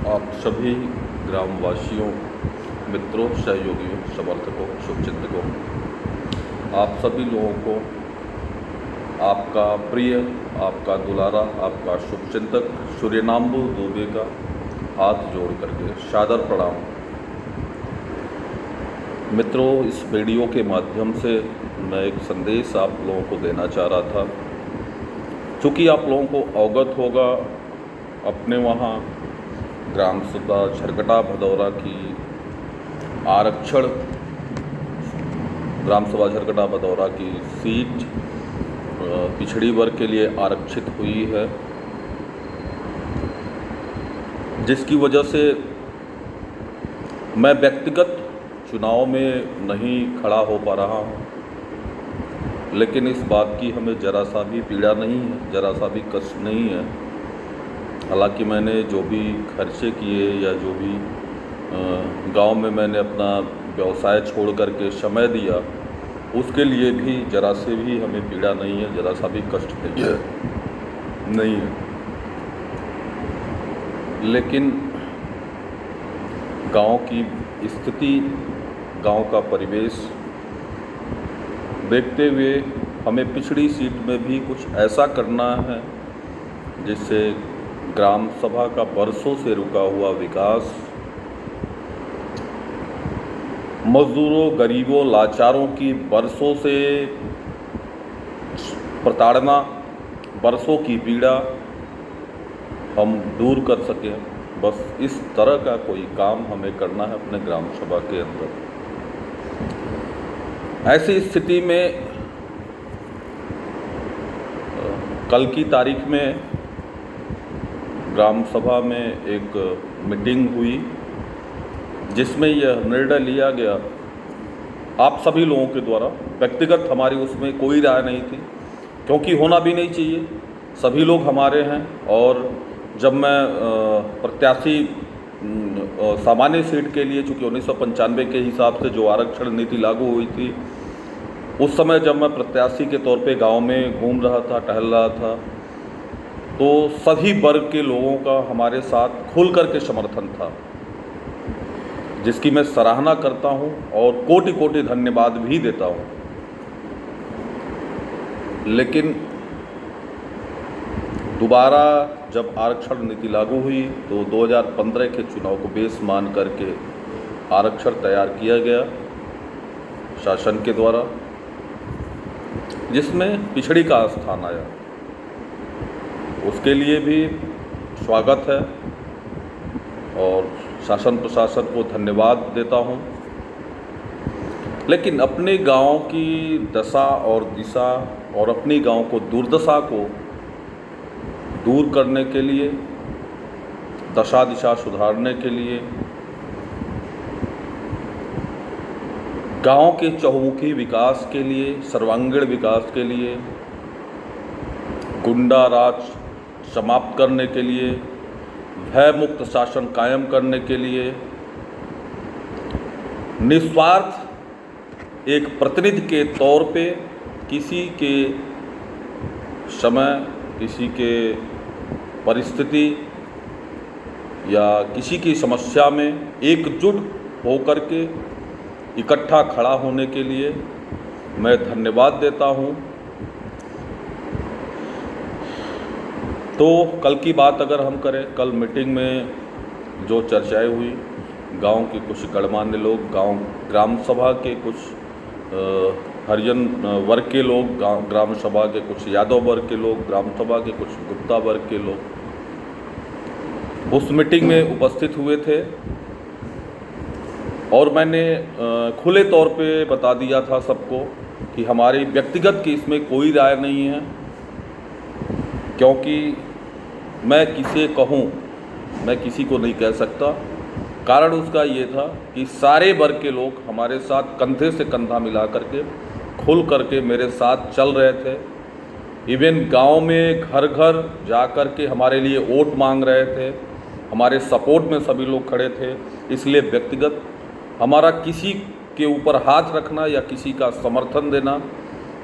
आप सभी ग्रामवासियों, मित्रों, सहयोगियों, समर्थकों, शुभचिंतकों, आप सभी लोगों को आपका प्रिय, आपका दुलारा, आपका शुभचिंतक सूर्यनाम्बु दुबे का हाथ जोड़ करके सादर प्रणाम। मित्रों, इस वीडियो के माध्यम से मैं एक संदेश आप लोगों को देना चाह रहा था। चूँकि आप लोगों को अवगत होगा, अपने वहाँ ग्राम सभा झरकटा भदौरा की आरक्षण, ग्राम सभा झरकटा भदौरा की सीट पिछड़ी वर्ग के लिए आरक्षित हुई है, जिसकी वजह से मैं व्यक्तिगत चुनाव में नहीं खड़ा हो पा रहा हूँ। लेकिन इस बात की हमें ज़रा सा भी पीड़ा नहीं है, ज़रा सा भी कष्ट नहीं है। हालांकि मैंने जो भी खर्चे किए या जो भी गांव में मैंने अपना व्यवसाय छोड़ करके समय दिया, उसके लिए भी ज़रा से भी हमें पीड़ा नहीं है, ज़रा सा भी कष्ट नहीं है। लेकिन गांव की स्थिति, गांव का परिवेश देखते हुए हमें पिछड़ी सीट में भी कुछ ऐसा करना है जिससे ग्राम सभा का बरसों से रुका हुआ विकास, मजदूरों, गरीबों, लाचारों की बरसों से प्रताड़ना, बरसों की पीड़ा हम दूर कर सकें। बस इस तरह का कोई काम हमें करना है अपने ग्राम सभा के अंदर। ऐसी स्थिति में कल की तारीख में ग्राम सभा में एक मीटिंग हुई, जिसमें यह निर्णय लिया गया आप सभी लोगों के द्वारा। व्यक्तिगत हमारी उसमें कोई राय नहीं थी, क्योंकि होना भी नहीं चाहिए। सभी लोग हमारे हैं। और जब मैं प्रत्याशी सामान्य सीट के लिए, चूँकि 1995 के हिसाब से जो आरक्षण नीति लागू हुई थी, उस समय जब मैं प्रत्याशी के तौर पे गांव में घूम रहा था, टहल रहा था, तो सभी वर्ग के लोगों का हमारे साथ खुल कर के समर्थन था, जिसकी मैं सराहना करता हूं और कोटि कोटि धन्यवाद भी देता हूं। लेकिन दोबारा जब आरक्षण नीति लागू हुई तो 2015 के चुनाव को बेस मान करके आरक्षण तैयार किया गया शासन के द्वारा, जिसमें पिछड़ी का स्थान आया। उसके लिए भी स्वागत है और शासन प्रशासन को धन्यवाद देता हूं। लेकिन अपने गांव की दशा और दिशा और अपनी गांव को दुर्दशा को दूर करने के लिए, दशा दिशा सुधारने के लिए, गांव के चहुमुखी विकास के लिए, सर्वांगीण विकास के लिए, गुंडा राज समाप्त करने के लिए, भय मुक्त शासन कायम करने के लिए, निस्वार्थ एक प्रतिनिधि के तौर पे किसी के समय, किसी के परिस्थिति या किसी की समस्या में एकजुट होकर के इकट्ठा खड़ा होने के लिए मैं धन्यवाद देता हूं। तो कल की बात अगर हम करें, कल मीटिंग में जो चर्चाएं हुई, गांव के कुछ गणमान्य लोग, ग्राम सभा के कुछ हरिजन वर्ग के लोग, ग्राम सभा के कुछ यादव वर्ग के लोग, ग्राम सभा के कुछ गुप्ता वर्ग के लोग उस मीटिंग में उपस्थित हुए थे। और मैंने खुले तौर पे बता दिया था सबको कि हमारी व्यक्तिगत की इसमें कोई राय नहीं है, क्योंकि मैं किसे कहूँ, मैं किसी को नहीं कह सकता। कारण उसका ये था कि सारे वर्ग के लोग हमारे साथ कंधे से कंधा मिला करके, खुल करके मेरे साथ चल रहे थे। इवन गांव में घर घर जा कर के हमारे लिए वोट मांग रहे थे, हमारे सपोर्ट में सभी लोग खड़े थे। इसलिए व्यक्तिगत हमारा किसी के ऊपर हाथ रखना या किसी का समर्थन देना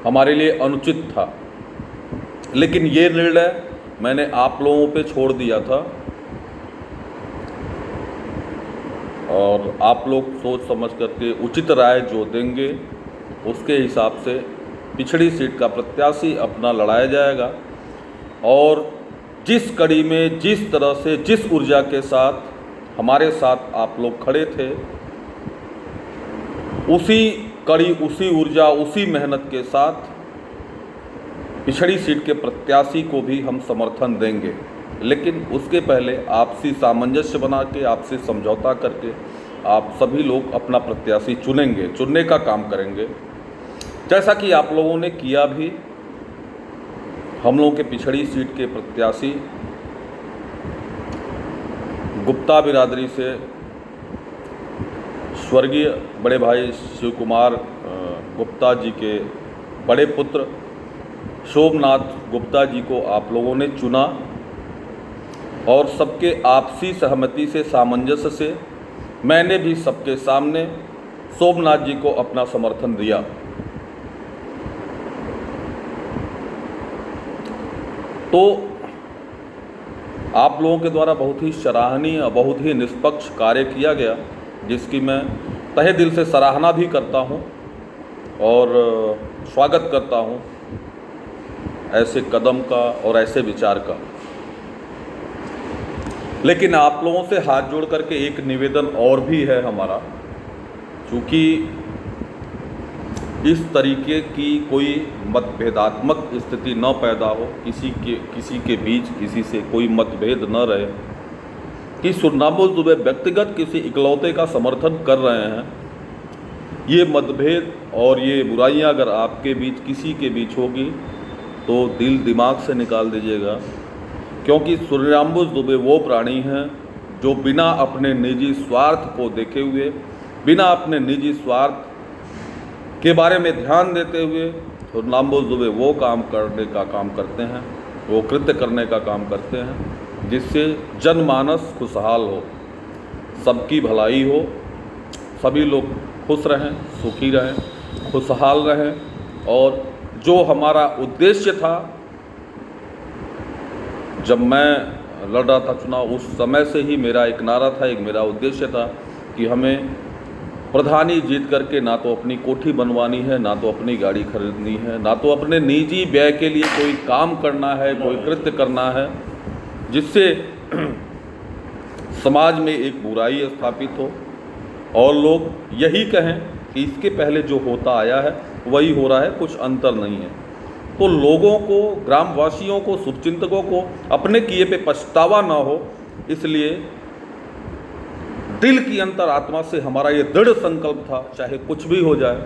हमारे लिए अनुचित था। लेकिन ये निर्णय मैंने आप लोगों पे छोड़ दिया था और आप लोग सोच समझ करके उचित राय जो देंगे उसके हिसाब से पिछड़ी सीट का प्रत्याशी अपना लड़ाया जाएगा। और जिस कड़ी में, जिस तरह से, जिस ऊर्जा के साथ हमारे साथ आप लोग खड़े थे, उसी कड़ी, उसी ऊर्जा, उसी मेहनत के साथ पिछड़ी सीट के प्रत्याशी को भी हम समर्थन देंगे। लेकिन उसके पहले आपसी सामंजस्य बना के, आपसे समझौता करके आप सभी लोग अपना प्रत्याशी चुनेंगे, चुनने का काम करेंगे, जैसा कि आप लोगों ने किया भी। हम लोगों के पिछड़ी सीट के प्रत्याशी गुप्ता बिरादरी से स्वर्गीय बड़े भाई शिव कुमार गुप्ता जी के बड़े पुत्र शोभनाथ गुप्ता जी को आप लोगों ने चुना और सबके आपसी सहमति से, सामंजस्य से मैंने भी सबके सामने शोभनाथ जी को अपना समर्थन दिया। तो आप लोगों के द्वारा बहुत ही सराहनीय, बहुत ही निष्पक्ष कार्य किया गया, जिसकी मैं तहे दिल से सराहना भी करता हूं और स्वागत करता हूं ऐसे कदम का और ऐसे विचार का। लेकिन आप लोगों से हाथ जोड़ करके एक निवेदन और भी है हमारा, चूँकि इस तरीके की कोई मतभेदात्मक स्थिति न पैदा हो, किसी के बीच किसी से कोई मतभेद न रहे कि सुरनामुल दुबे व्यक्तिगत किसी इकलौते का समर्थन कर रहे हैं। ये मतभेद और ये बुराइयां अगर आपके बीच, किसी के बीच होगी तो दिल दिमाग से निकाल दीजिएगा, क्योंकि सूर्याम्बुज दुबे वो प्राणी हैं जो बिना अपने निजी स्वार्थ को देखे हुए, बिना अपने निजी स्वार्थ के बारे में ध्यान देते हुए सूर्याम्बुज दुबे वो काम करने का काम करते हैं, वो कृत्य करने का काम करते हैं जिससे जनमानस खुशहाल हो, सबकी भलाई हो, सभी लोग खुश रहें, सुखी रहें, खुशहाल रहें। और जो हमारा उद्देश्य था, जब मैं लड़ रहा था चुनाव, उस समय से ही मेरा एक नारा था, एक मेरा उद्देश्य था कि हमें प्रधानी जीत करके ना तो अपनी कोठी बनवानी है, ना तो अपनी गाड़ी खरीदनी है, ना तो अपने निजी व्यय के लिए कोई काम करना है, कोई कृत्य करना है जिससे समाज में एक बुराई स्थापित हो और लोग यही कहें कि इसके पहले जो होता आया है वही हो रहा है, कुछ अंतर नहीं है। तो लोगों को, ग्रामवासियों को, शुभचिंतकों को अपने किए पे पछतावा ना हो, इसलिए दिल की अंतरात्मा से हमारा ये दृढ़ संकल्प था, चाहे कुछ भी हो जाए,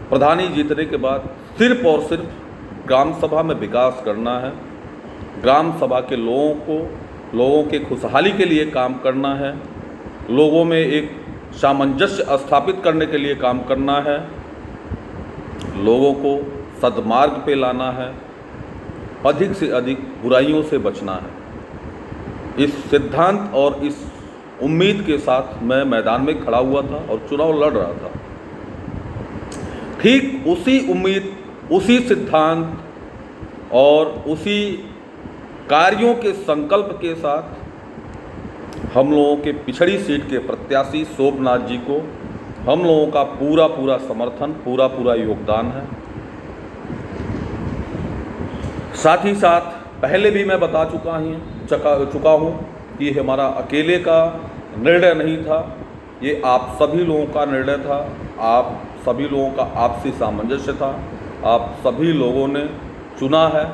प्रधानी जीतने के बाद सिर्फ और सिर्फ ग्राम सभा में विकास करना है, ग्राम सभा के लोगों को, लोगों के खुशहाली के लिए काम करना है, लोगों में एक सामंजस्य स्थापित करने के लिए काम करना है, लोगों को सद्मार्ग पे लाना है, अधिक से अधिक बुराइयों से बचना है। इस सिद्धांत और इस उम्मीद के साथ मैं मैदान में खड़ा हुआ था और चुनाव लड़ रहा था। ठीक उसी उम्मीद, उसी सिद्धांत और उसी कार्यों के संकल्प के साथ हम लोगों के पिछड़ी सीट के प्रत्याशी शोभनाथ जी को हम लोगों का पूरा समर्थन, पूरा योगदान है। साथ ही साथ पहले भी मैं बता चुका हूँ कि हमारा अकेले का निर्णय नहीं था, ये आप सभी लोगों का निर्णय था, आप सभी लोगों का आपसी सामंजस्य था, आप सभी लोगों ने चुना है।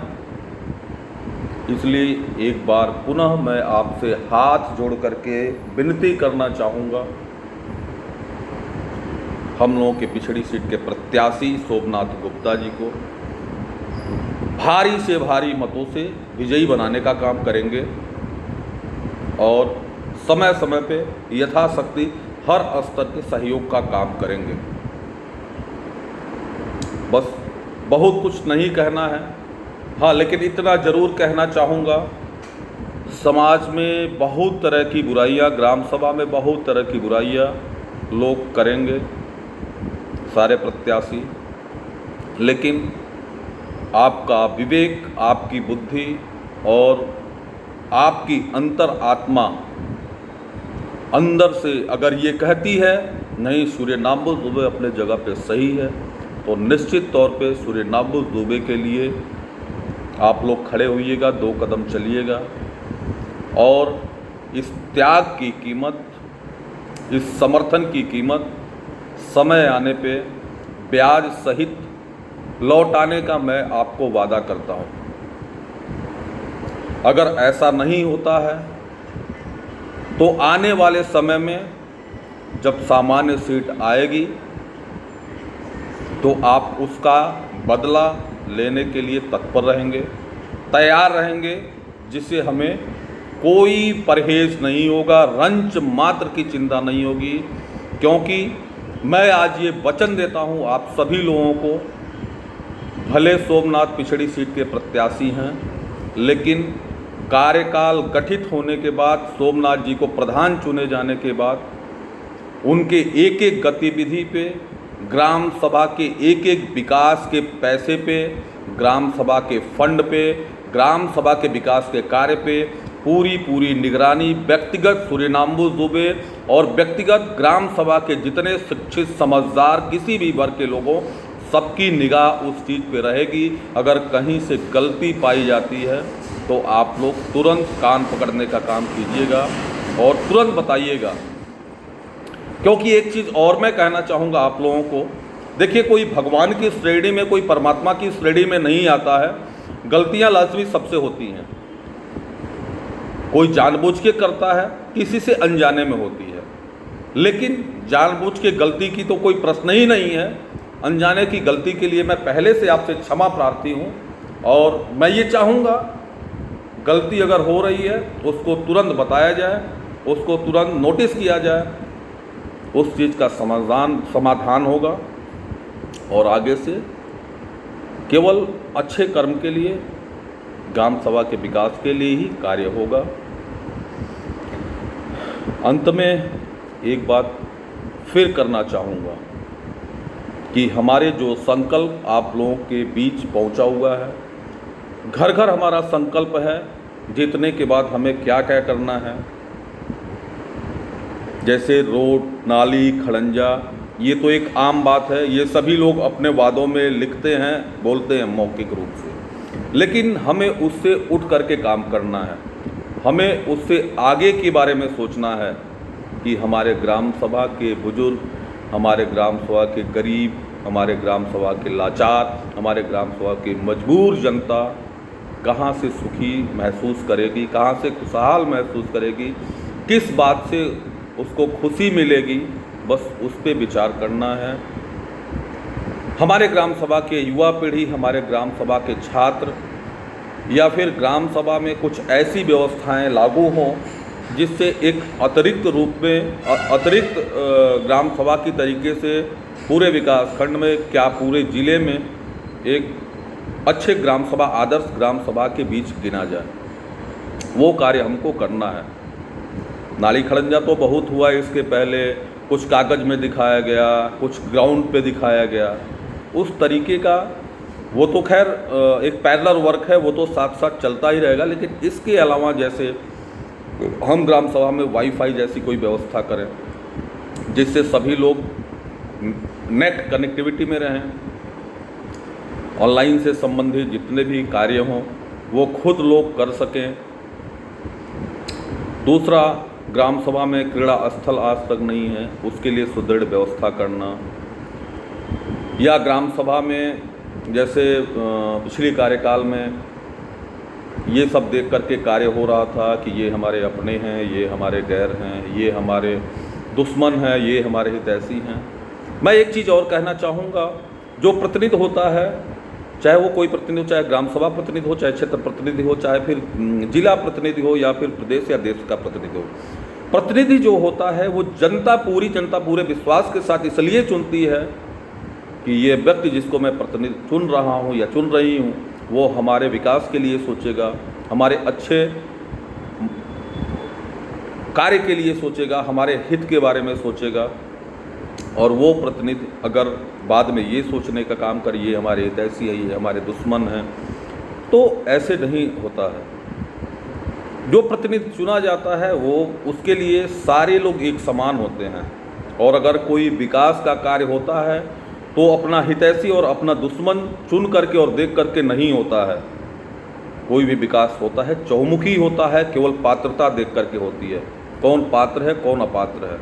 इसलिए एक बार पुनः मैं आपसे हाथ जोड़ करके विनती करना चाहूँगा, हम लोगों के पिछड़ी सीट के प्रत्याशी शोभनाथ गुप्ता जी को भारी से भारी मतों से विजयी बनाने का काम करेंगे और समय समय पे यथाशक्ति हर स्तर के सहयोग का काम करेंगे। बस बहुत कुछ नहीं कहना है, हाँ, लेकिन इतना ज़रूर कहना चाहूँगा, समाज में बहुत तरह की बुराइयाँ, ग्राम सभा में बहुत तरह की बुराइयाँ लोग करेंगे, सारे प्रत्याशी, लेकिन आपका विवेक, आपकी बुद्धि और आपकी अंतर आत्मा अंदर से अगर ये कहती है नहीं सूर्यनाम्बुज दुबे अपने जगह पे सही है, तो निश्चित तौर पे सूर्यनाम्बुज दुबे के लिए आप लोग खड़े होइएगा, 2 कदम चलिएगा और इस त्याग की कीमत, इस समर्थन की कीमत समय आने पे ब्याज सहित लौटाने का मैं आपको वादा करता हूँ। अगर ऐसा नहीं होता है तो आने वाले समय में जब सामान्य सीट आएगी तो आप उसका बदला लेने के लिए तत्पर रहेंगे, तैयार रहेंगे, जिससे हमें कोई परहेज नहीं होगा, रंच मात्र की चिंता नहीं होगी। क्योंकि मैं आज ये वचन देता हूँ आप सभी लोगों को, भले सोमनाथ पिछड़ी सीट के प्रत्याशी हैं, लेकिन कार्यकाल गठित होने के बाद, सोमनाथ जी को प्रधान चुने जाने के बाद, उनके एक एक गतिविधि पे, ग्राम सभा के एक एक विकास के पैसे पे, ग्राम सभा के फंड पे, ग्राम सभा के विकास के कार्य पे पूरी निगरानी व्यक्तिगत सूर्यनाम्बुज दुबे और व्यक्तिगत ग्राम सभा के जितने शिक्षित समझदार किसी भी वर्ग के लोगों, सबकी निगाह उस चीज़ पे रहेगी। अगर कहीं से गलती पाई जाती है तो आप लोग तुरंत कान पकड़ने का काम कीजिएगा और तुरंत बताइएगा। क्योंकि एक चीज़ और मैं कहना चाहूँगा आप लोगों को, देखिए कोई भगवान की श्रेणी में, कोई परमात्मा की श्रेणी में नहीं आता है। गलतियाँ लाजमी सबसे होती हैं, कोई जानबूझ के करता है, किसी से अनजाने में होती है, लेकिन जानबूझ के गलती की तो कोई प्रश्न ही नहीं है। अनजाने की गलती के लिए मैं पहले से आपसे क्षमा प्रार्थी हूँ और मैं ये चाहूँगा गलती अगर हो रही है उसको तुरंत बताया जाए, उसको तुरंत नोटिस किया जाए, उस चीज़ का समाधान होगा और आगे से केवल अच्छे कर्म के लिए, ग्राम सभा के विकास के लिए ही कार्य होगा। अंत में एक बात फिर करना चाहूँगा कि हमारे जो संकल्प आप लोगों के बीच पहुँचा हुआ है, घर घर हमारा संकल्प है जीतने के बाद हमें क्या क्या करना है। जैसे रोड, नाली, खड़ंजा, ये तो एक आम बात है, ये सभी लोग अपने वादों में लिखते हैं, बोलते हैं मौखिक रूप से, लेकिन हमें उससे उठ करके काम करना है। हमें उससे आगे के बारे में सोचना है कि हमारे ग्राम सभा के बुजुर्ग, हमारे ग्राम सभा के गरीब, हमारे ग्राम सभा के लाचार, हमारे ग्राम सभा की मजबूर जनता कहाँ से सुखी महसूस करेगी, कहाँ से खुशहाल महसूस करेगी, किस बात से उसको खुशी मिलेगी, बस उस पर विचार करना है। हमारे ग्राम सभा के युवा पीढ़ी, हमारे ग्राम सभा के छात्र, या फिर ग्राम सभा में कुछ ऐसी व्यवस्थाएं लागू हों जिससे एक अतिरिक्त रूप में, अतिरिक्त ग्राम सभा की तरीके से पूरे विकास खंड में, क्या पूरे ज़िले में एक अच्छे ग्राम सभा, आदर्श ग्राम सभा के बीच गिना जाए, वो कार्य हमको करना है। नाली खड़ंजा तो बहुत हुआ इसके पहले, कुछ कागज़ में दिखाया गया, कुछ ग्राउंड पे दिखाया गया, उस तरीके का वो तो खैर एक पैरेलल वर्क है, वो तो साथ साथ चलता ही रहेगा। लेकिन इसके अलावा जैसे हम ग्राम सभा में वाईफाई जैसी कोई व्यवस्था करें जिससे सभी लोग नेट कनेक्टिविटी में रहें, ऑनलाइन से संबंधित जितने भी कार्य हों वो खुद लोग कर सकें। दूसरा, ग्राम सभा में क्रीड़ा स्थल आज तक नहीं है, उसके लिए सुदृढ़ व्यवस्था करना, या ग्राम सभा में जैसे पिछले कार्यकाल में ये सब देख करके कार्य हो रहा था कि ये हमारे अपने हैं, ये हमारे गैर हैं, ये हमारे दुश्मन हैं, ये हमारे हितैषी हैं। मैं एक चीज़ और कहना चाहूँगा, जो प्रतिनिधि होता है, चाहे वो कोई प्रतिनिधि हो, चाहे ग्राम सभा प्रतिनिधि हो, चाहे क्षेत्र प्रतिनिधि हो, चाहे फिर जिला प्रतिनिधि हो, या फिर प्रदेश या देश का प्रतिनिधि हो, प्रतिनिधि जो होता है वो जनता, पूरी जनता पूरे विश्वास के साथ इसलिए चुनती है कि ये व्यक्ति जिसको मैं प्रतिनिधि चुन रहा हूँ या चुन रही हूँ वो हमारे विकास के लिए सोचेगा, हमारे अच्छे कार्य के लिए सोचेगा, हमारे हित के बारे में सोचेगा। और वो प्रतिनिधि अगर बाद में ये सोचने का काम करे ये हमारे हितैषी है, ये हमारे दुश्मन हैं, तो ऐसे नहीं होता है। जो प्रतिनिधि चुना जाता है वो उसके लिए सारे लोग एक समान होते हैं, और अगर कोई विकास का कार्य होता है तो अपना हितैषी और अपना दुश्मन चुन करके और देख करके नहीं होता है। कोई भी विकास होता है चहुमुखी होता है, केवल पात्रता देख करके होती है, कौन पात्र है कौन अपात्र है।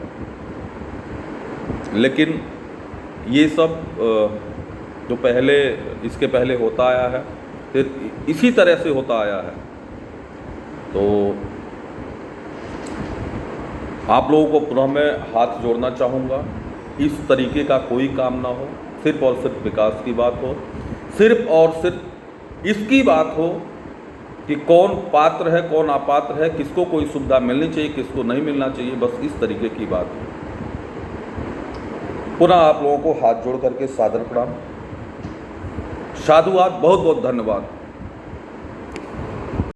लेकिन ये सब जो पहले इसके पहले होता आया है, फिर इसी तरह से होता आया है। तो आप लोगों को पुनः मैं हाथ जोड़ना चाहूँगा, इस तरीके का कोई काम ना हो, सिर्फ और सिर्फ विकास की बात हो, सिर्फ और सिर्फ इसकी बात हो कि कौन पात्र है कौन अपात्र है, किसको कोई सुविधा मिलनी चाहिए किसको नहीं मिलना चाहिए, बस इस तरीके की बात हो। पुनः आप लोगों को हाथ जोड़ करके सादर प्रणाम, साधुवाद, बहुत बहुत धन्यवाद।